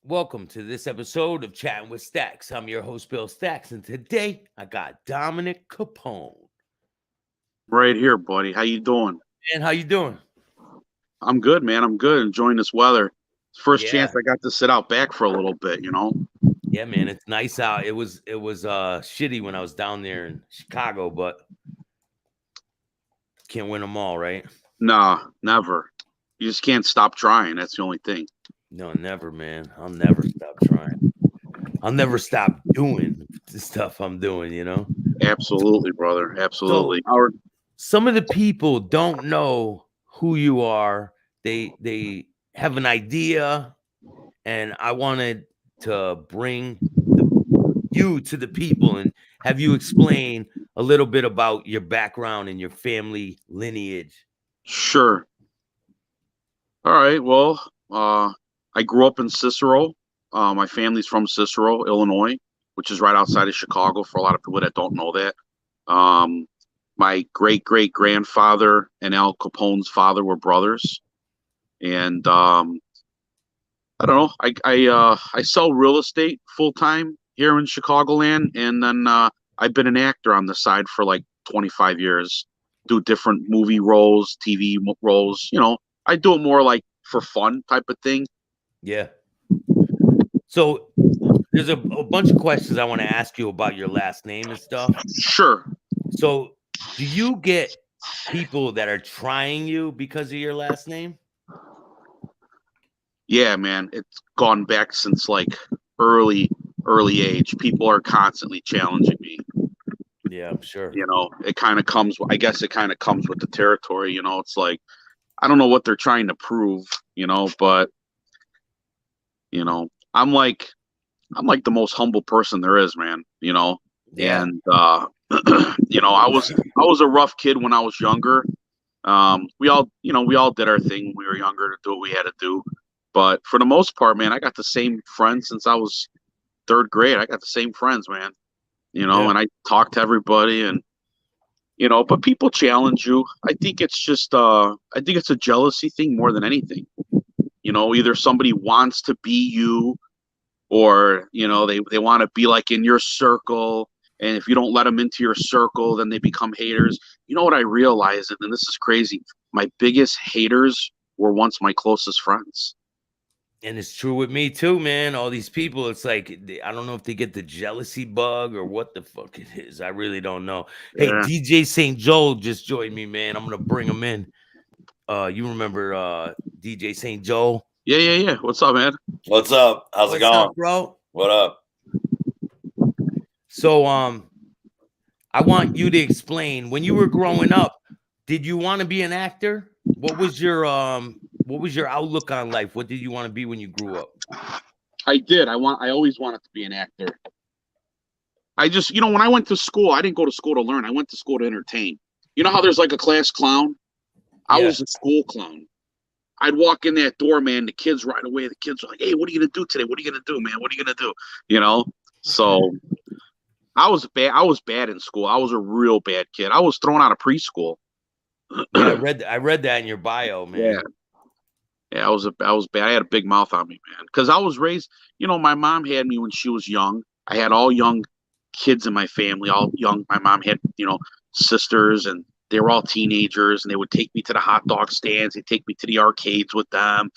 Welcome to this episode of Chatting with Staxx. I'm your host, Bill Staxx, and today I got Dominic Capone. Right here, buddy. How you doing? Man, how you doing? I'm good, man. I'm good. Enjoying this weather. First chance Yeah, I got to sit out back for a little bit. yeah, man. It's nice out. It was shitty when I was down there in Chicago, but can't win them all, right? Nah, never. You just can't stop trying. That's the only thing. No, never, man. I'll never stop trying. I'll never stop doing the stuff I'm doing. Absolutely, brother. So Absolutely. Howard, some of the people don't know who you are. They have an idea, and I wanted to bring you to the people and have you explain a little bit about your background and your family lineage. sure. All right. Well, I grew up in Cicero. My family's from Cicero, Illinois, which is right outside of Chicago. For a lot of people that don't know that, um, my great grandfather and Al Capone's father were brothers, and I don't know. I sell real estate full time here in Chicagoland, and then I've been an actor on the side for like 25 years. Do different movie roles, TV roles. I do it more like for fun type of thing. Yeah. So there's a bunch of questions I want to ask you about your last name and stuff. Sure. So do you get people that are trying you because of your last name? Yeah, man. It's gone back since like early age. People are constantly challenging me. Yeah, I'm sure. It kind of comes. I guess it kind of comes with the territory. It's like I don't know what they're trying to prove. But you know, I'm like I'm like the most humble person there is, man. Yeah. And I was a rough kid when I was younger. We all did our thing when we were younger to do what we had to do. But for the most part, man, I got the same friends since I was third grade. I got the same friends, man. Yeah. And I talk to everybody, and but people challenge you. I think it's a jealousy thing more than anything. Either somebody wants to be you, or they want to be like in your circle, and if you don't let them into your circle, then they become haters. You know what I realized, and this is crazy, my biggest haters were once my closest friends. And it's true with me too, man. All these people, it's like I don't know if they get the jealousy bug or what the fuck it is. I really don't know. Hey, Yeah, DJ St. Joel just joined me, man. I'm gonna bring him in. You remember DJ St. Joel? yeah. What's up, man? What's up? How's it What's going? up, bro? What up? So I want you to explain, when you were growing up, did you want to be an actor? What was your outlook on life? What did you want to be when you grew up? I did. I always wanted to be an actor. I just, when I went to school, I didn't go to school to learn. I went to school to entertain. You know how there's like a class clown? I Yeah. was a school clown. I'd walk in that door, man. The kids right away. The kids were like, "Hey, what are you gonna do today? What are you gonna do, man? What are you gonna do?" So I was bad. I was bad in school. I was a real bad kid. I was thrown out of preschool. Yeah, I read that in your bio, man. Yeah, I was bad. I had a big mouth on me, man. Because I was raised. My mom had me when she was young. I had all young kids in my family, all young. My mom had sisters, and they were all teenagers, and they would take me to the hot dog stands. They'd take me to the arcades with them.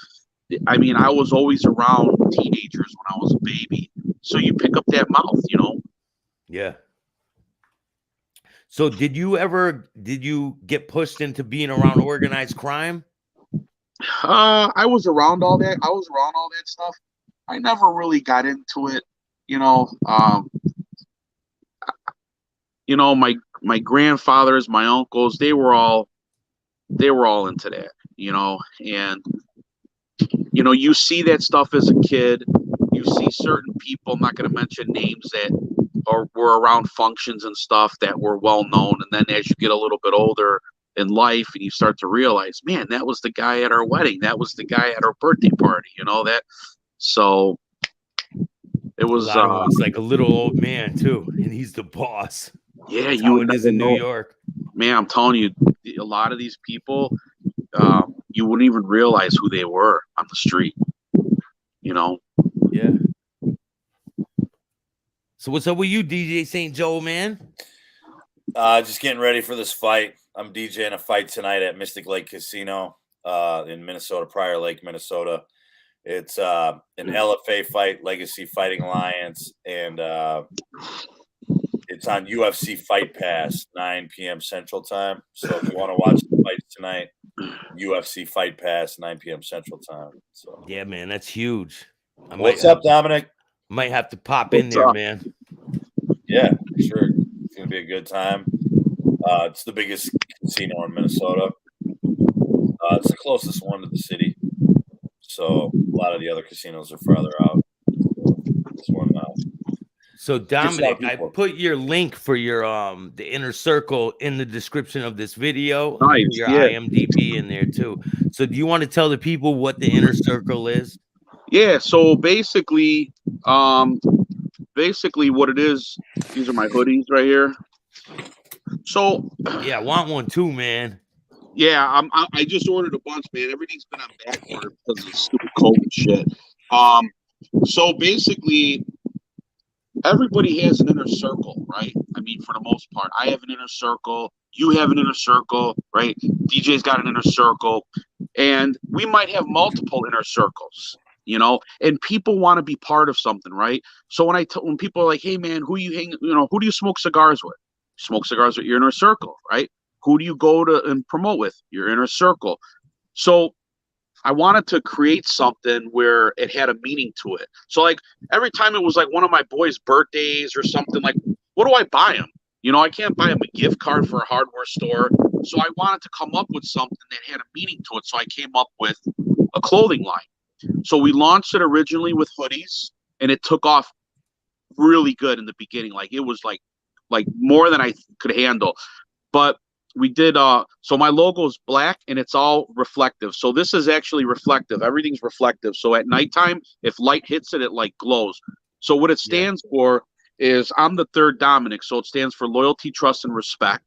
I mean, I was always around teenagers when I was a baby. So you pick up that mouth. Yeah. So did you get pushed into being around organized crime? I was around all that. I was around all that stuff. I never really got into it. My grandfathers, my uncles, they were all into that. And you see that stuff as a kid. You see certain people, I'm not going to mention names, that were around functions and stuff that were well known. And then as you get a little bit older in life, and you start to realize, man, that was the guy at our wedding. That was the guy at our birthday party. That. So it was. It's like a little old man too, and he's the boss. Yeah, That's you how would it is never in New know. York. Man, I'm telling you, a lot of these people, you wouldn't even realize who they were on the street. Yeah. So what's up with you, DJ St. Joe, man? Just getting ready for this fight. I'm DJing a fight tonight at Mystic Lake Casino in Minnesota, Prior Lake, Minnesota. It's an LFA fight, Legacy Fighting Alliance, and it's on UFC Fight Pass, 9 p.m. Central Time. So if you want to watch the fights tonight, UFC Fight Pass, 9 p.m. Central Time. So yeah, man, that's huge. What's up, Dominic? Might have to pop in there, man. Yeah, sure. It's gonna be a good time. It's the biggest casino in Minnesota. It's the closest one to the city. So a lot of the other casinos are farther out. This one So Dominic, I put your link for your the inner circle in the description of this video. Nice, your IMDb in there too. So do you want to tell the people what the inner circle is? Yeah, so basically what it is, these are my hoodies right here. So yeah, I want one too, man. Yeah, I just ordered a bunch, man. Everything's been on back order because of stupid COVID shit. So basically, everybody has an inner circle, right? I mean, for the most part, I have an inner circle. You have an inner circle, right? DJ's got an inner circle, and we might have multiple inner circles, you know. And people want to be part of something, right? So when people are like, "Hey, man, who do you smoke cigars with?" Smoke cigars with your inner circle, right? Who do you go to and promote with? Your inner circle. So I wanted to create something where it had a meaning to it. So like every time it was like one of my boys' birthdays or something, like, what do I buy him? You know, I can't buy him a gift card for a hardware store. So I wanted to come up with something that had a meaning to it. So I came up with a clothing line. So we launched it originally with hoodies, and it took off really good in the beginning. Like it was like more than I could handle. But we did so my logo is black and it's all reflective. So this is actually reflective. Everything's reflective. So at nighttime, if light hits it, it like glows. So what it stands for is I'm the third Dominic. So it stands for loyalty, trust, and respect,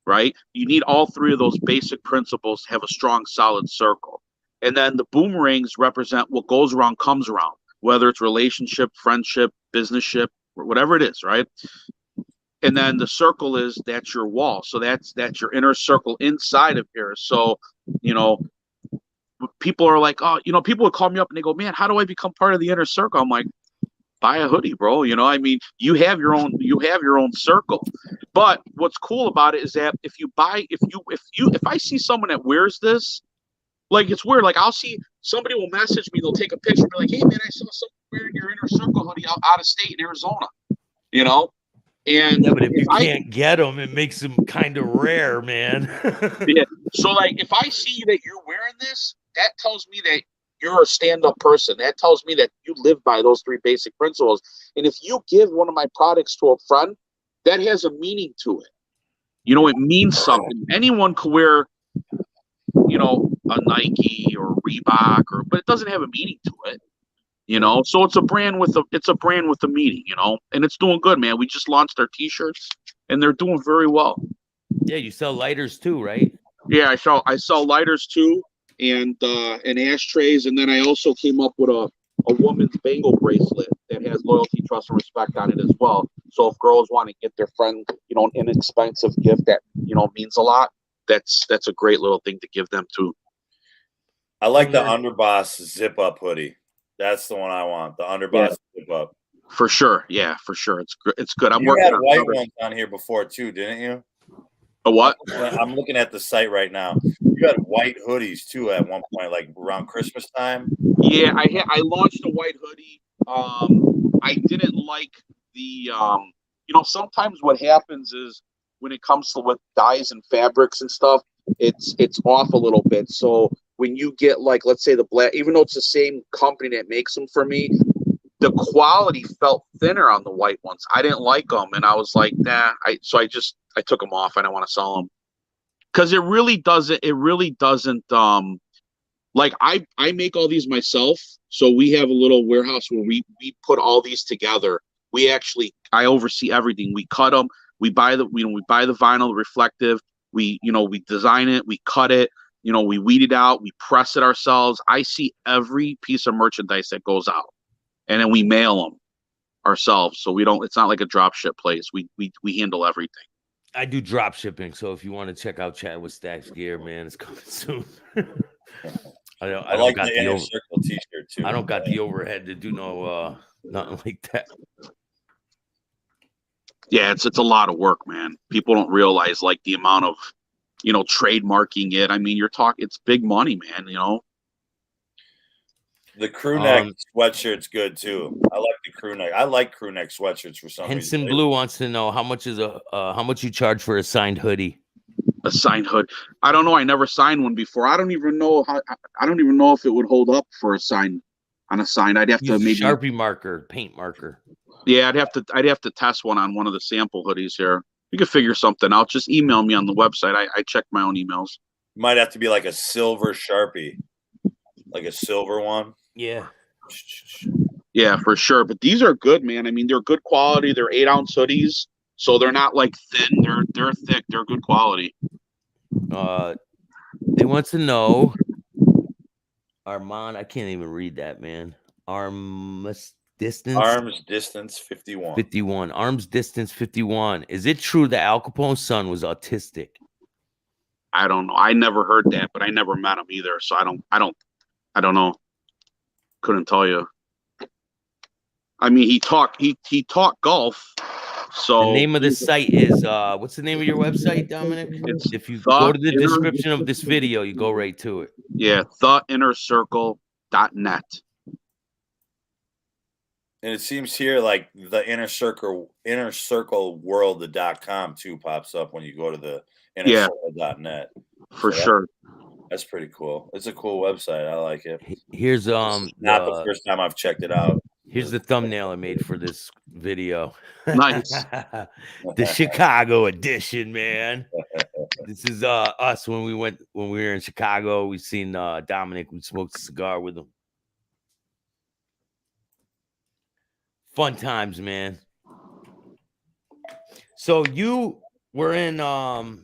right? You need all three of those basic principles to have a strong, solid circle. And then the boomerangs represent what goes around comes around, whether it's relationship, friendship, businessship, or whatever it is, right? And then the circle that's your wall. So that's your inner circle inside of here. So, you know, people are like, oh, you know, people would call me up and they go, man, how do I become part of the inner circle? I'm like, buy a hoodie, bro. You know, I mean, you have your own circle. But what's cool about it is that if I see someone that wears this, like it's weird. Like I'll see somebody will message me, they'll take a picture and be like, hey man, I saw someone wearing your inner circle hoodie out of state in Arizona, you know? And yeah, but if you can't get them, it makes them kind of rare, man. Yeah. So like if I see that you're wearing this, that tells me that you're a stand-up person. That tells me that you live by those three basic principles. And if you give one of my products to a friend, that has a meaning to it. You know, it means something. Anyone could wear, you know, a Nike or Reebok, but it doesn't have a meaning to it. You know, so it's a brand with a meaning, you know, and it's doing good, man. We just launched our t-shirts and they're doing very well. Yeah, you sell lighters too, right? Yeah, I sell lighters too and ashtrays, and then I also came up with a woman's bangle bracelet that has loyalty, trust, and respect on it as well. So if girls want to get their friend, you know, an inexpensive gift that, you know, means a lot, that's a great little thing to give them too. I like the Underboss zip up hoodie. That's the one I want. The Underboss zip up. For sure. Yeah, for sure. It's good. I'm you working had on white ones on here before too, didn't you? A what? I'm looking at the site right now. You had white hoodies too at one point, like around Christmas time. Yeah, I launched a white hoodie. I didn't like the you know, sometimes what happens is when it comes to with dyes and fabrics and stuff, it's off a little bit. So when you get like, let's say the black, even though it's the same company that makes them for me, the quality felt thinner on the white ones. I didn't like them, and I was like, nah. I took them off. I don't want to sell them because it really doesn't. Like I make all these myself, so we have a little warehouse where we put all these together. I oversee everything. We cut them. We buy the vinyl reflective. We design it. We cut it. You know, we weed it out. We press it ourselves. I see every piece of merchandise that goes out. and then we mail them ourselves. So we don't. It's not like a drop ship place. We handle everything. I do drop shipping, so if you want to check out Chat with Staxx gear, man, it's coming soon. I don't like got the inner circle T-shirt too. I don't got the overhead to do no nothing like that. Yeah, it's a lot of work, man. People don't realize like the amount of, trademarking it. I mean, it's big money, man. The crew neck sweatshirt's good too. I like the crew neck. I like crew neck sweatshirts for some Henson reason. Blue wants to know how much you charge for a signed hoodie. A signed hood. I don't know. I never signed one before. I don't even know if it would hold up for a sign. On a sign, I'd have to maybe Sharpie marker, paint marker. Yeah, I'd have to test one on one of the sample hoodies here. You can figure something out. Just email me on the website. I check my own emails. Might have to be like a silver Sharpie, like a silver one. Yeah. Yeah, for sure. But these are good, man. I mean, they're good quality. They're 8-ounce hoodies, so they're not like thin. They're thick. They're good quality. They want to know, Armand. I can't even read that, man. Arms distance 51. 51. Arms distance 51. Is it true that Al Capone's son was autistic? I don't know. I never heard that, but I never met him either. So I don't know. Couldn't tell you. I mean, he taught golf. So the name of the site is what's the name of your website, Dominic? If you go to the description of this video, you go right to it. Yeah, theinnercircle.net. And it seems here like the inner circle world.com too pops up when you go to the innercircle.net. For sure. That's pretty cool. It's a cool website. I like it. Here's not the first time I've checked it out. Here's the thumbnail I made for this video. Nice. The Chicago edition, man. This is us when we were in Chicago. We seen Dominic. We smoked a cigar with him. Fun times, man. So you were in a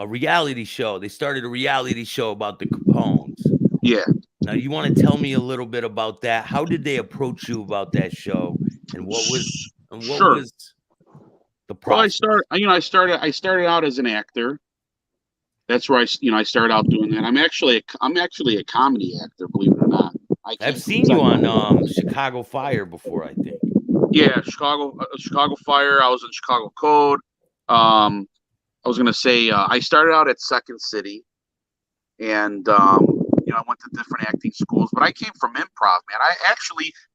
reality show. They started a reality show about the Capones. Yeah. Now you want to tell me a little bit about that? How did they approach you about that show, and what was the process? Well, I started out as an actor. That's where I started out doing that. I'm actually a comedy actor, believe it or not. I've seen you on Chicago Fire before, I think. Yeah, Chicago Fire. I was in Chicago Code. I was gonna say I started out at Second City, and I went to different acting schools. But I came from improv, man.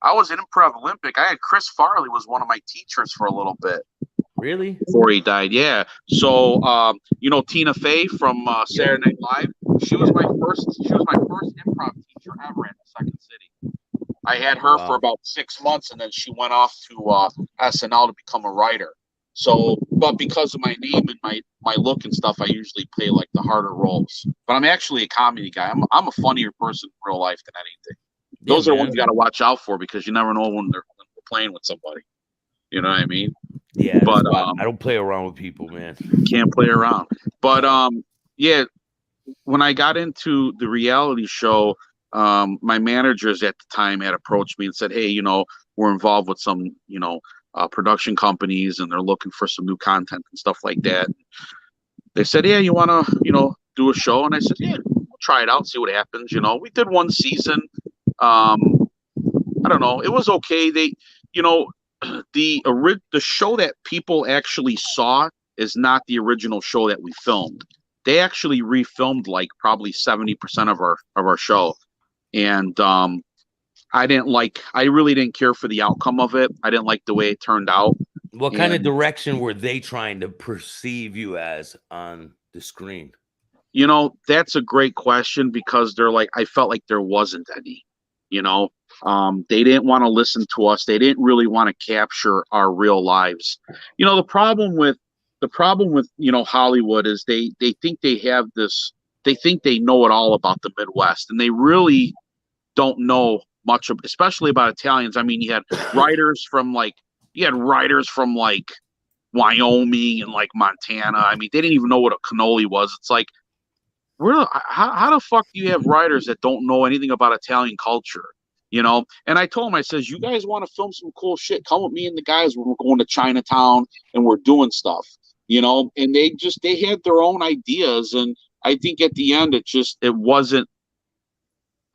I was an improv Olympic. I had Chris Farley was one of my teachers for a little bit. Really? Before he died, yeah. So Tina Fey from Saturday Night Live. She was my first improv teacher ever at Second City. I had her for about 6 months, and then she went off to SNL to become a writer. So, but because of my name and my look and stuff, I usually play like the harder roles. But I'm actually a comedy guy. I'm a funnier person in real life than anything. Those are the ones you got to watch out for, because you never know when they're playing with somebody. You know what I mean? Yeah, but I don't play around with people, man. Can't play around. But yeah, when I got into the reality show, my managers at the time had approached me and said, "Hey, we're involved with some, production companies, and they're looking for some new content and stuff like that." They said, "Yeah, you want to, do a show?" And I said, "Yeah, we'll try it out, see what happens." We did one season. I don't know. It was okay. They, the show that people actually saw is not the original show that we filmed. They actually refilmed like probably 70% of our show. And I really didn't care for the outcome of it. I didn't like the way it turned out. What kind of direction were they trying to perceive you as on the screen? That's a great question, because I felt like there wasn't any. They didn't want to listen to us. They didn't really want to capture our real lives. The problem with Hollywood is they think they have this. They think they know it all about the Midwest, and they really don't know much of, especially about Italians. I mean, you had writers from Wyoming and like Montana. I mean, they didn't even know what a cannoli was. It's like, how the fuck do you have writers that don't know anything about Italian culture? You know, and I told him, I says, you guys want to film some cool shit? Come with me and the guys when we're going to Chinatown and we're doing stuff, you know. And they had their own ideas, and I think at the end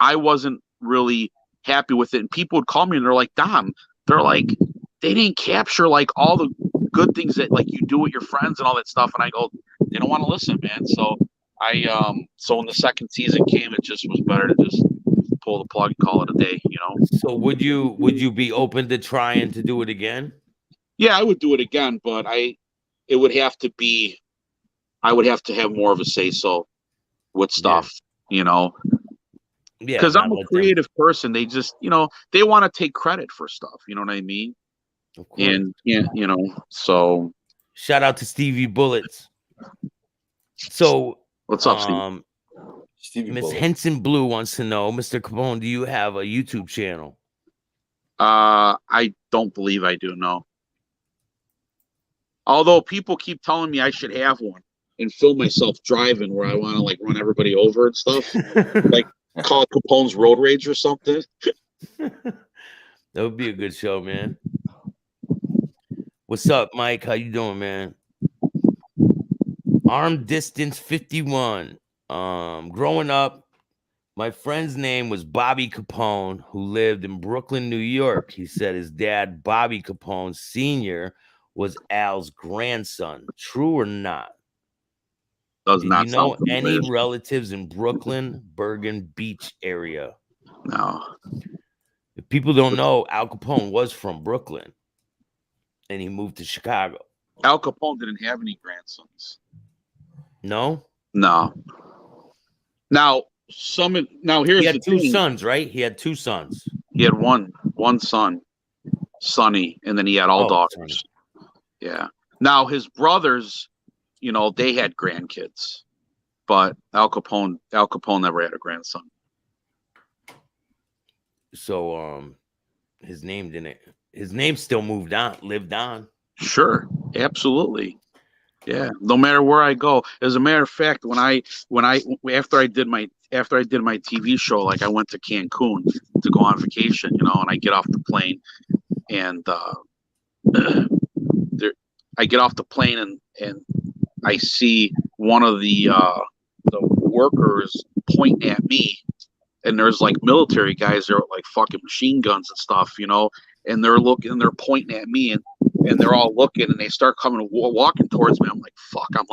I wasn't really happy with it. And people would call me and they're like, Dom, they're like, they didn't capture like all the good things that like you do with your friends and all that stuff. And I go, they don't want to listen, man. So so when the second season came, it just was better to just pull the plug and call it a day, you know. So would you be open to trying to do it again? Yeah, I would do it again, but it would have to be, I would have to have more of a say so with stuff, you know. Yeah, Because I'm a let them. creative person. They just, you know, they want to take credit for stuff. You know what I mean? Of course. And yeah, you know, so Shout out to Stevie Bullets. So what's up, Steve? Stevie Miss Bullet. Henson Blue wants to know, Mr. Capone, do you have a YouTube channel? I don't believe I do, no. Although people keep telling me I should have one and film myself driving where I want to like run everybody over and stuff. Like call it Capone's Road Rage or something. That would be a good show, man. What's up, Mike? How you doing, man? Arm Distance 51. Growing up, my friend's name was Bobby Capone, who lived in Brooklyn, New York. He said his dad, Bobby Capone Sr., was Al's grandson. True or not? Does Did not you know sound any familiar. relatives in Brooklyn, Bergen Beach area? No. If people don't know, Al Capone was from Brooklyn, and he moved to Chicago. Al Capone didn't have any grandsons. No? No. Now here's He had the two thing. sons, right? He had two sons. He had one son, Sonny, and then he had all daughters. Sonny. Yeah. Now his brothers, you know, they had grandkids, but Al Capone never had a grandson. So his name still lived on. Sure, absolutely. Yeah. No matter where I go. As a matter of fact, after I did my TV show, like I went to Cancun to go on vacation, you know, and I get off the plane and I get off the plane and I see one of the workers pointing at me, and there's like military guys there with like fucking machine guns and stuff, you know, and they're pointing at me and they're all looking and they start walking towards me. I'm like, fuck. I'm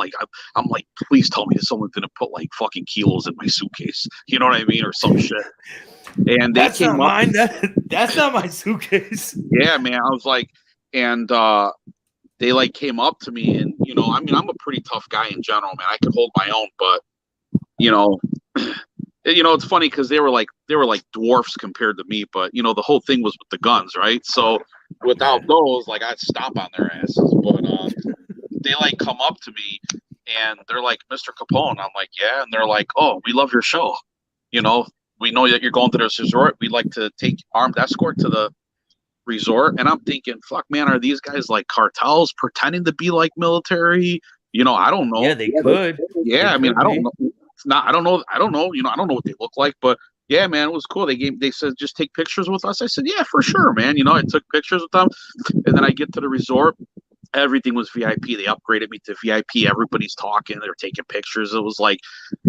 like, please tell me that someone didn't put like fucking kilos in my suitcase. You know what I mean? Or some shit. And they That's came not up. mine. That's not my suitcase. Yeah, man. I was like, and they like came up to me and, you know, I mean, I'm a pretty tough guy in general, man. I can hold my own, but you know, it's funny because they were like dwarfs compared to me, but you know, the whole thing was with the guns, right? So without those, like I'd stomp on their asses. But they like come up to me and they're like, Mr. Capone. I'm like, yeah, and they're like, oh, we love your show. You know, we know that you're going to this resort. We'd like to take armed escort to the resort. And I'm thinking, fuck, man, are these guys like cartels pretending to be like military? You know, I don't know. Yeah, they could. Yeah, I mean, I don't know. It's not. I don't know. You know, I don't know what they look like, but yeah, man, it was cool. They said just take pictures with us. I said, yeah, for sure, man. You know, I took pictures with them, and then I get to the resort. Everything was VIP. They upgraded me to VIP. Everybody's talking. They're taking pictures. It was like,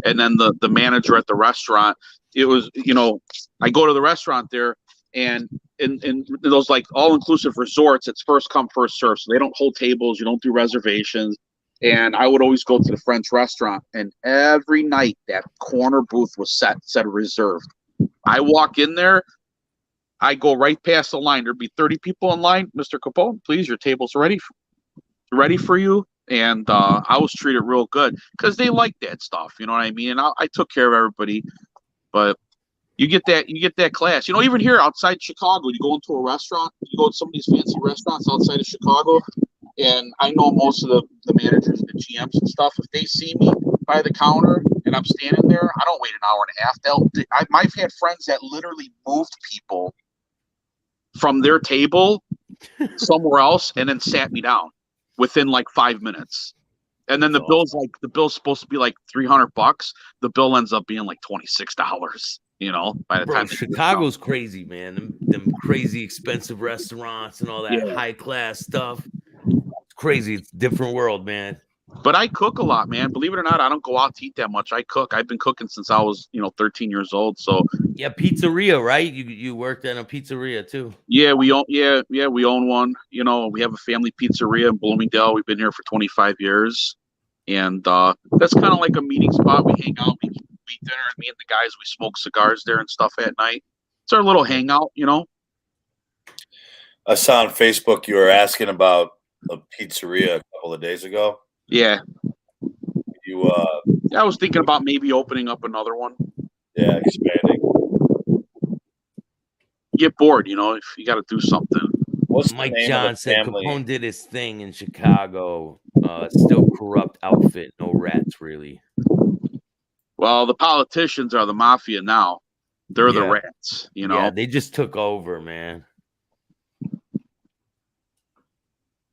and then the manager at the restaurant. It was, you know, I go to the restaurant there, and in those like all inclusive resorts, it's first come first serve. So they don't hold tables. You don't do reservations. And I would always go to the French restaurant, and every night that corner booth was said reserved. I walk in there, I go right past the line. There'd be 30 people in line. Mr. Capone, please, your table's ready for you. And I was treated real good because they like that stuff. You know what I mean? And I took care of everybody. But you get that class. You know, even here outside Chicago, you go into a restaurant, you go to some of these fancy restaurants outside of Chicago. And I know most of the managers and the GMs and stuff. If they see me by the counter and I'm standing there, I don't wait an hour and a half. I've had friends that literally moved people from their table somewhere else and then sat me down within like 5 minutes. And then That's the bill's supposed to be like $300. The bill ends up being like $26. You know, by the Bro, time Chicago's crazy, man. Them crazy expensive restaurants and all that Yeah. high class stuff. It's crazy. It's a different world, man. But I cook a lot, man. Believe it or not, I don't go out to eat that much. I cook. I've been cooking since I was, 13 years old. So Yeah, pizzeria, right? You worked at a pizzeria too. yeah, we own one. You know, we have a family pizzeria in Bloomingdale. We've been here for 25 years. And that's kind of like a meeting spot. We hang out, we eat dinner, and me and the guys, we smoke cigars there and stuff at night. It's our little hangout, you know. I saw on Facebook you were asking about a pizzeria a couple of days ago. Yeah. You I was thinking about maybe opening up another one. yeah, expanding. You get bored, if you got to do something. What's Mike the name John of the said family? Capone did his thing in Chicago. Still corrupt outfit, no rats really. Well, the politicians are the mafia now. They're the Yeah. rats, Yeah, they just took over, man.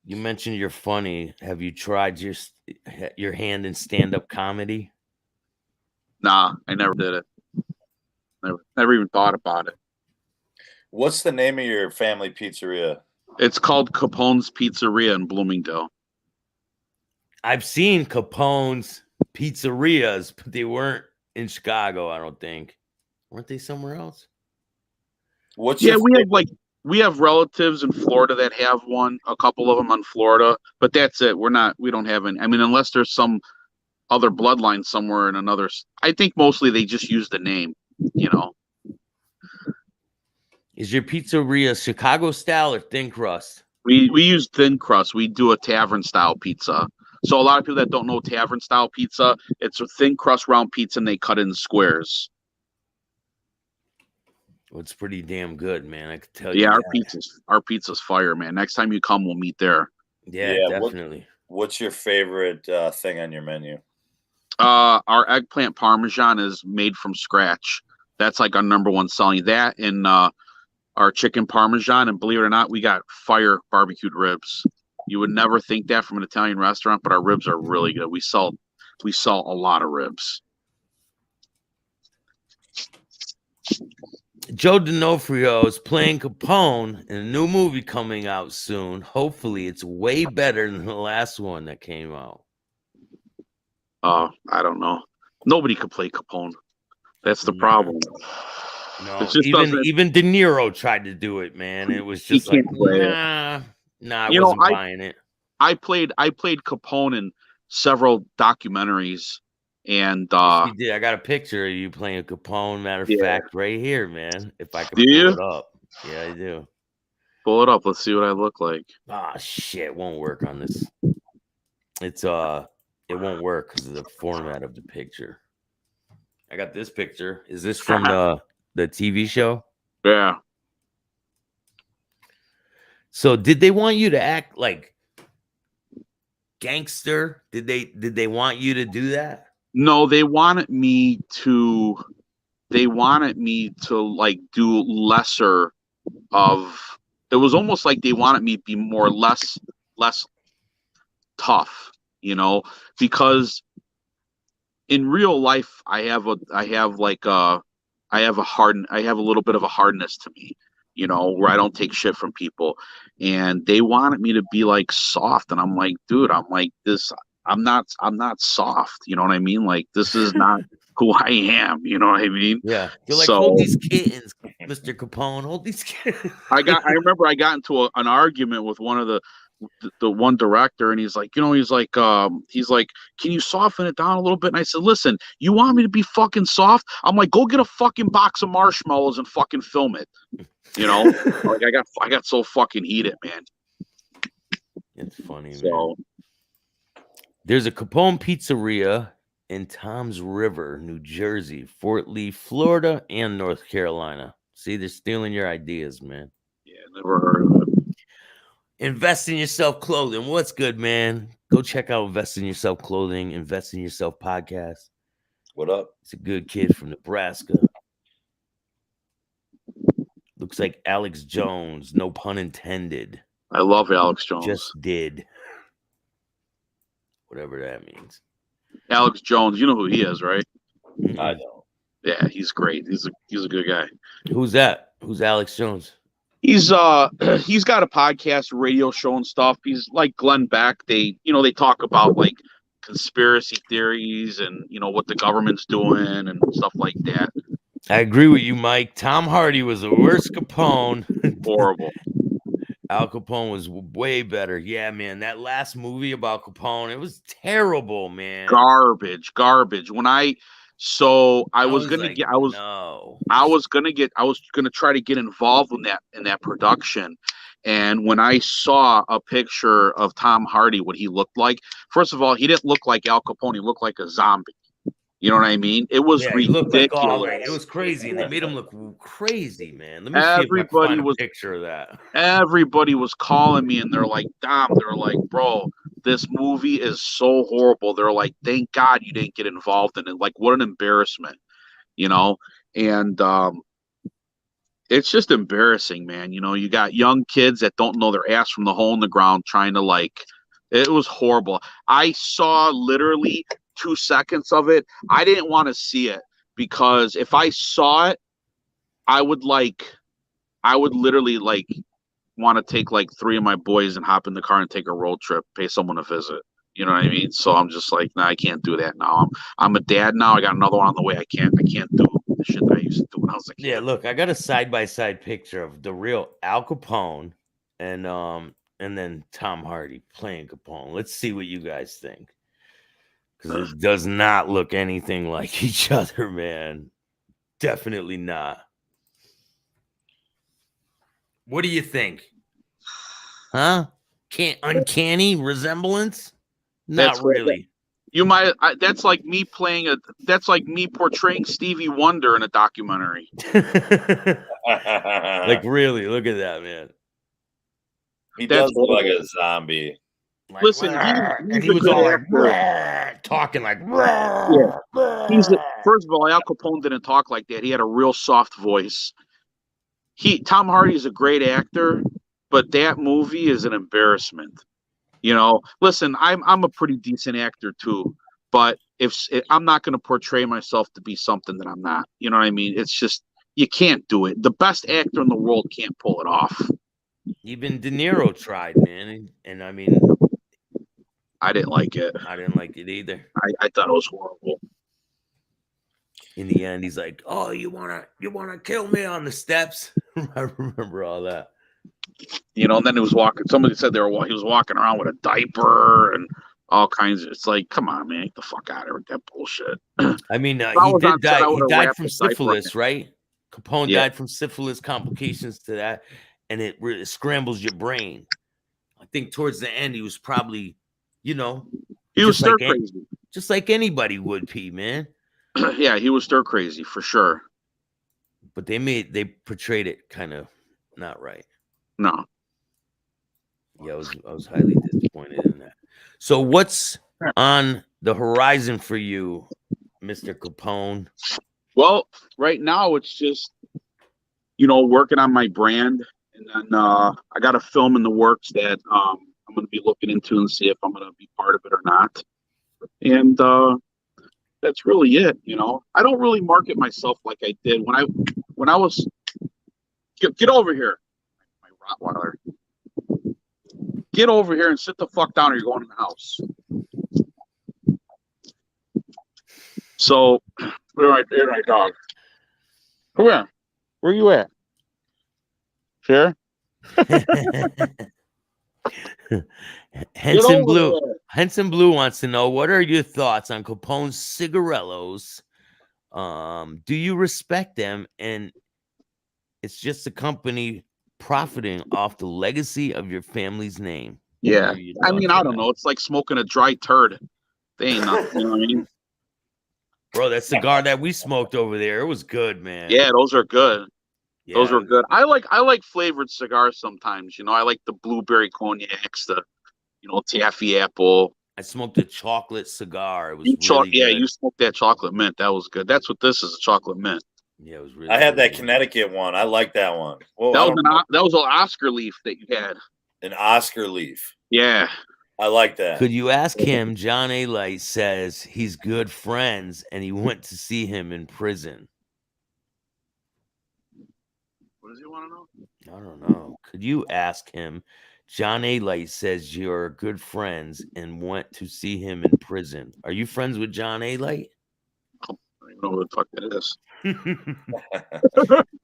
You mentioned you're funny. Have you tried your hand in stand-up comedy? Nah, I never did it. Never even thought about it. What's the name of your family pizzeria? It's called Capone's Pizzeria in Bloomingdale. I've seen Capone's pizzerias, but they weren't in Chicago, I don't think. Weren't they somewhere else? What's Yeah, your we have relatives in Florida that have one, a couple of them in Florida, but that's it. We don't have any. I mean, unless there's some other bloodline somewhere in another. I think mostly they just use the name, Is your pizzeria Chicago style or thin crust? We use thin crust. We do a tavern style pizza. So a lot of people that don't know tavern style pizza, it's a thin crust round pizza and they cut in squares. Well, it's pretty damn good, man. I could tell you. Yeah, that. our pizza's fire, man. Next time you come, we'll meet there. Yeah, definitely. What's your favorite thing on your menu? Our eggplant parmesan is made from scratch. That's like our number one selling. That and our chicken parmesan, and believe it or not, we got fire barbecued ribs. You would never think that from an Italian restaurant, but our ribs are really good. We sell a lot of ribs. Joe D'Onofrio is playing Capone in a new movie coming out soon. Hopefully, it's way better than the last one that came out. I don't know. Nobody could play Capone. That's the problem. No, even De Niro tried to do it, man. It was just like, nah, I wasn't buying it. I played Capone in several documentaries, and yes, you did. I got a picture of you playing Capone. Matter of fact, right here, man. If I can pull it up, yeah, I do. Pull it up. Let's see what I look like. Ah, shit, it won't work on this. It's it won't work because of the format of the picture. I got this picture. Is this from the TV show? Yeah. So did they want you to act like gangster? Did they want you to do that? No, they wanted me to like do lesser of. It was almost like they wanted me to be less tough, because in real life I have a little bit of a hardness to me, where I don't take shit from people, and they wanted me to be like soft, and I'm like, dude, I'm not soft, you know what I mean? Like, this is not who I am, you know what I mean? Yeah. You're like, hold these kittens, Mr. Capone, hold these kittens. I remember I got into an argument with one of the one director, and he's like, can you soften it down a little bit? And I said, listen, you want me to be fucking soft? I'm like, go get a fucking box of marshmallows and fucking film it. Like I got so fucking heated, man. It's funny, man. There's a Capone Pizzeria in Toms River, New Jersey, Fort Lee, Florida, and North Carolina. See, they're stealing your ideas, man. Yeah, never heard of it. Invest in Yourself Clothing. What's good, man? Go check out Invest in Yourself Clothing, Invest in Yourself podcast. What up? It's a good kid from Nebraska. Looks like Alex Jones, no pun intended. I love Alex Jones. Just did. whatever that means. Alex Jones, you know who he is, right? I don't. Yeah, he's great. He's a good guy. Who's that? Who's Alex Jones? He's he's got a podcast, radio show, and stuff. He's like Glenn Beck. They talk about like conspiracy theories and what the government's doing and stuff like that. I agree with you, Mike. Tom Hardy was the worst Capone. Horrible. Al Capone was way better. Yeah, man. That last movie about Capone, it was terrible, man. Garbage. I was gonna try to get involved in that production. And when I saw a picture of Tom Hardy, what he looked like, first of all, he didn't look like Al Capone. He looked like a zombie. You know what I mean? It was ridiculous. He looked like it was crazy, and they made him look crazy, man. Let me see if I can find a picture of that. Everybody was calling me, and they're like, Dom, they're like, bro, this movie is so horrible. They're like, thank God you didn't get involved in it. Like, what an embarrassment, And it's just embarrassing, man. You got young kids that don't know their ass from the hole in the ground trying to it was horrible. I saw literally 2 seconds of it. I didn't want to see it because if I saw it, I would literally want to take 3 of my boys and hop in the car and take a road trip, pay someone a visit. You know what I mean? So I'm just like, nah, I can't do that now. I'm a dad now. I got another one on the way. I can't do the shit that I used to do when I was a kid. Yeah, look, I got a side-by-side picture of the real Al Capone and then Tom Hardy playing Capone. Let's see what you guys think. Because it does not look anything like each other, man. Definitely not. What do you think? Huh? Uncanny resemblance? Not really. You might. That's like me portraying Stevie Wonder in a documentary. Really, look at that, man. He does look like a zombie. Listen, he was all talking like. Yeah. First of all, Al Capone didn't talk like that. He had a real soft voice. Tom Hardy is a great actor, but that movie is an embarrassment. Listen, I'm a pretty decent actor too, but if I'm not going to portray myself to be something that I'm not, you know what I mean? It's just you can't do it. The best actor in the world can't pull it off. Even De Niro tried, man, and I mean, I didn't like it. I didn't like it either. I thought it was horrible. In the end, he's like, "Oh, you wanna kill me on the steps?" I remember all that. And then he was walking. Somebody said he was walking around with a diaper and all kinds of. It's like, come on, man, get the fuck out of here with that bullshit. I mean, he did die. He died from syphilis, right? Capone died from syphilis complications to that, and it really scrambles your brain. I think towards the end, he was probably, he was stir crazy, just like anybody would be, man. Yeah, he was stir crazy for sure. But they portrayed it kind of not right. No. Yeah, I was highly disappointed in that. So what's on the horizon for you, Mr. Capone? Well, right now it's just, working on my brand. And then I got a film in the works that I'm going to be looking into and see if I'm going to be part of it or not. And that's really it. I don't really market myself like I did when I was. Get over here, my Rottweiler. Get over here and sit the fuck down, or you're going in the house. So, right there, my dog. Come here. Where you at? Here. Henson Blue wants to know, what are your thoughts on Capone's cigarellos? Do you respect them? And it's just a company profiting off the legacy of your family's name. Yeah. I mean, I don't know. It's like smoking a dry turd. They ain't nothing, you know what I mean? Bro, that cigar that we smoked over there, it was good, man. Yeah, those are good. Yeah. Those are good. I like flavored cigars sometimes. I like the blueberry cognacs, the taffy apple. I smoked a chocolate cigar. It was really good. Yeah, you smoked that chocolate mint. That was good. That's what this is, a chocolate mint. Yeah, it was really. I had that Connecticut one. I like that one. Well, that was an Oscar leaf that you had. An Oscar leaf. Yeah. I like that. Could you ask him? John A. Light says he's good friends and he went to see him in prison. What does he want to know? I don't know. Could you ask him? John A. Light says you're good friends and went to see him in prison. Are you friends with John A. Light? I don't even know who the fuck that is.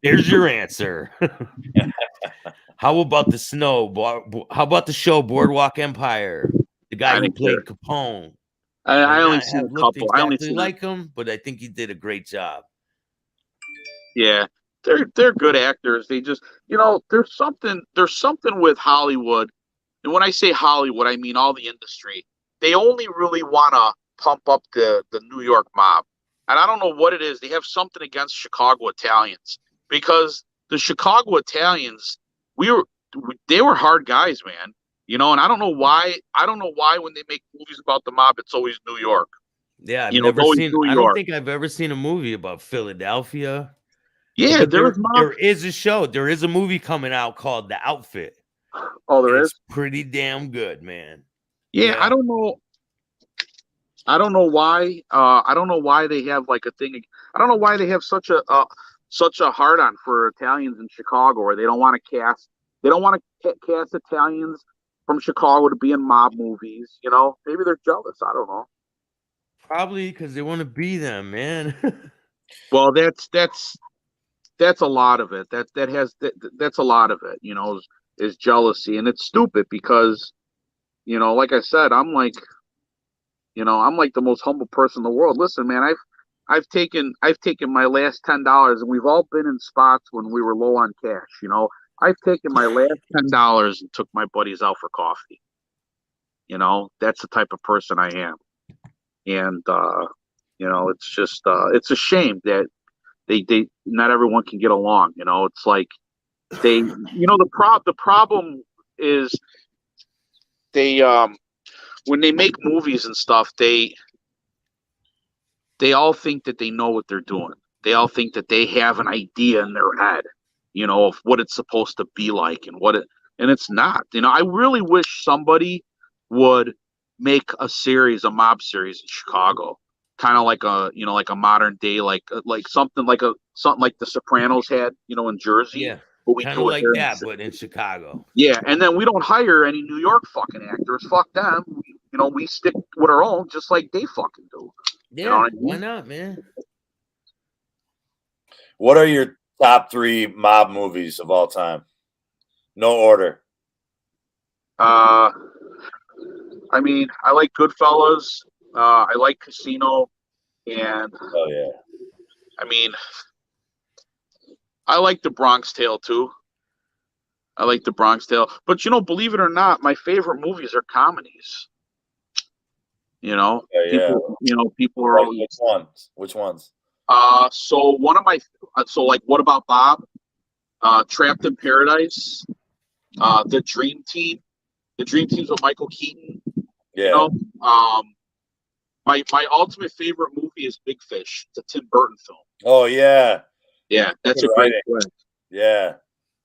There's your answer. How about the How about the show Boardwalk Empire? The guy who played Capone. I only seen a couple. I only seen like him, but I think he did a great job. Yeah, they're good actors. They just, there's something with Hollywood, and when I say Hollywood, I mean all the industry. They only really want to pump up the New York mob, and I don't know what it is. They have something against Chicago Italians because the Chicago Italians, they were hard guys, man. And I don't know why. I don't know why when they make movies about the mob, it's always New York. Yeah, I've never seen. I don't think I've ever seen a movie about Philadelphia. Yeah, but there is a show. There is a movie coming out called The Outfit. Oh, there is? It's pretty damn good, man. Yeah, I don't know. I don't know why. I don't know why they have like a thing. I don't know why they have such a hard on for Italians in Chicago, or they don't want to cast. They don't want to cast Italians from Chicago to be in mob movies. Maybe they're jealous. I don't know. Probably because they want to be them, man. Well, that's a lot of it. That's a lot of it. Is jealousy, and it's stupid because, like I said, I'm like the most humble person in the world. Listen, man, I've taken my last $10, and we've all been in spots when we were low on cash. I've taken my last $10 and took my buddies out for coffee. That's the type of person I am, and it's just it's a shame that they not everyone can get along. It's like the problem is they when they make movies and stuff, they all think that they know what they're doing. They all think that they have an idea in their head, of what it's supposed to be like and it's not. I really wish somebody would make a mob series in Chicago, kind of like a modern day, like something like the Sopranos had, in Jersey. Yeah, but we kind do of it like here that, but in Chicago. Yeah, and then we don't hire any New York fucking actors. Fuck them. We stick with our own, just like they fucking do. Yeah, why not, man? What are your top 3 mob movies of all time? No order. I mean, I like Goodfellas. I like Casino, and oh yeah. I mean, I like The Bronx Tale too. I like The Bronx Tale, but believe it or not, my favorite movies are comedies. Yeah. People are like, which ones? So one of my like What About Bob? Trapped in Paradise, The Dream Team. The Dream Team's with Michael Keaton. Yeah. My ultimate favorite movie is Big Fish. It's a Tim Burton film. Oh yeah. Yeah, that's a great flick. Yeah.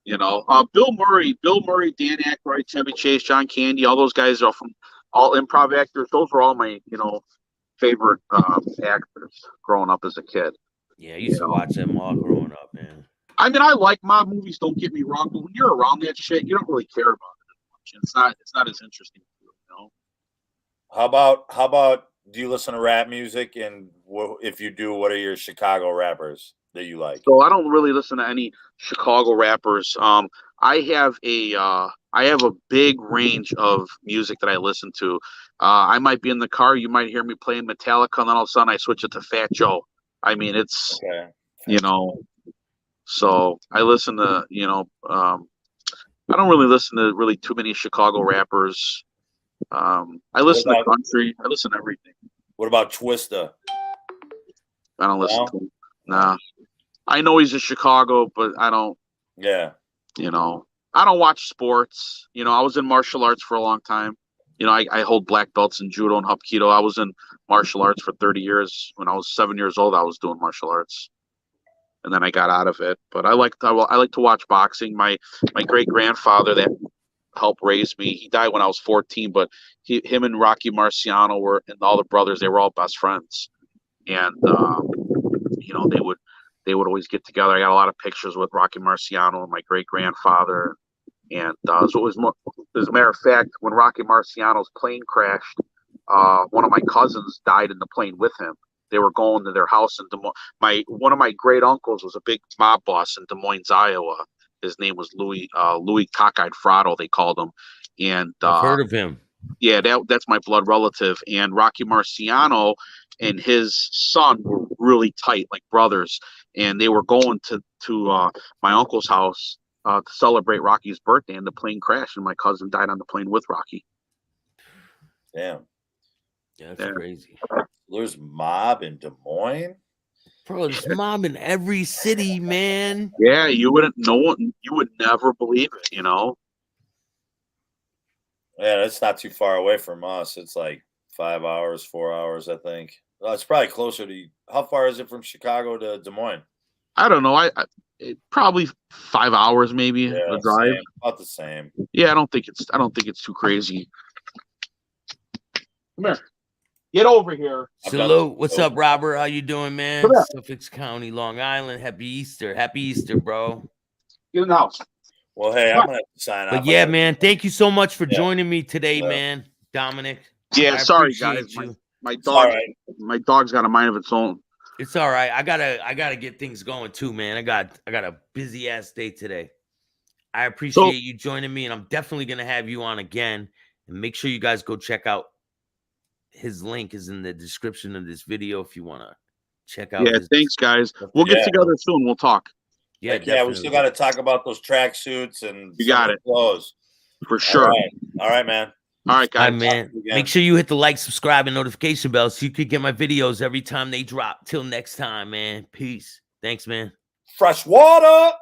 Bill Murray, Dan Aykroyd, Chevy Chase, John Candy, all those guys are from all improv actors. Those were all my, favorite actors growing up as a kid. Yeah, I used to watch them all growing up, man. I mean, I like mob movies, don't get me wrong, but when you're around that shit, you don't really care about it as much. It's not as interesting, How about do you listen to rap music, and if you do, what are your Chicago rappers that you like? So I don't really listen to any Chicago rappers. I have a big range of music that I listen to. I might be in the car, you might hear me playing Metallica, and then all of a sudden I switch it to Fat Joe. I mean, it's so I listen to I don't really listen to really too many Chicago rappers. I listen to country. I listen to everything. What about Twista? I don't listen to him. Nah. I know he's in Chicago, but I don't. Yeah. I don't watch sports. I was in martial arts for a long time. I hold black belts in judo and hapkido. I was in martial arts for 30 years. When I was 7 years old, I was doing martial arts, and then I got out of it. But I like to watch boxing. My great grandfather that helped raise me. He died when I was 14, but him and Rocky Marciano and all the brothers, they were all best friends. And, you know, they would always get together. I got a lot of pictures with Rocky Marciano and my great grandfather. And so it was as a matter of fact, when Rocky Marciano's plane crashed, one of my cousins died in the plane with him. They were going to their house in Des Moines. One of my great uncles was a big mob boss in Des Moines, Iowa. His name was Louis Cockeyed Frotto, they called him. And I've heard of him. Yeah, that's my blood relative. And Rocky Marciano and his son were really tight, like brothers. And they were going to my uncle's house to celebrate Rocky's birthday, and the plane crashed, and my cousin died on the plane with Rocky. Damn. Yeah, that's crazy. There's mob in Des Moines? Bro, there's mob in every city, man. Yeah, you would never believe it, you know? Yeah, it's not too far away from us. It's like 5 hours, 4 hours, I think. Well, it's probably closer to you. How far is it from Chicago to Des Moines? I don't know. Probably 5 hours, maybe a drive. Same, about the same. Yeah, I don't think it's too crazy. Come here. Get over here. Salute. What's up, Robert? How you doing, man? Suffolk County, Long Island. Happy Easter. Happy Easter, bro. Get in the house. Well, hey, I'm gonna have to sign But off. yeah, man, thank you so much for joining me today, man. Dominic. Yeah, sorry guys. My dog's got a mind of its own. It's all right. I gotta get things going too, man. I got a busy ass day today. I appreciate you joining me, and I'm definitely gonna have you on again. And make sure you guys go check out his link is in the description of this video if you want to check out. Yeah, thanks guys. We'll get together soon. We'll talk. Yeah, we still got to talk about those track suits and you got it. Clothes for sure. All right, man. All right, guys. All right, man. Make sure you hit the like, subscribe, and notification bell so you could get my videos every time they drop. Till next time, man. Peace. Thanks, man. Fresh water.